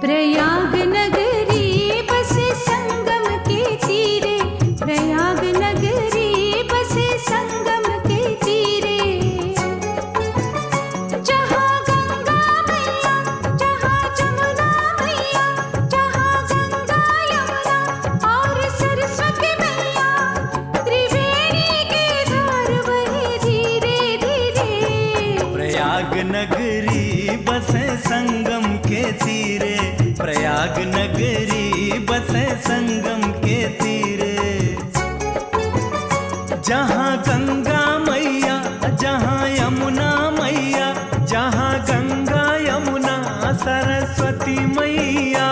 प्रयाग नगरी बसे संगम के तीरे, प्रयाग नगरी बसे संगम के तीरे। जहाँ गंगा मैया, जहाँ जमुना मैया, जहाँ गंगा यमुना और सरस्वती मैया, त्रिवेणी के धार बहे धीरे धीरे। प्रयाग नगरी बसे संगम के तीरे, प्रयाग नगरी बसे संगम के तीरे। जहाँ गंगा मैया, जहाँ यमुना मैया, जहाँ गंगा यमुना सरस्वती मैया,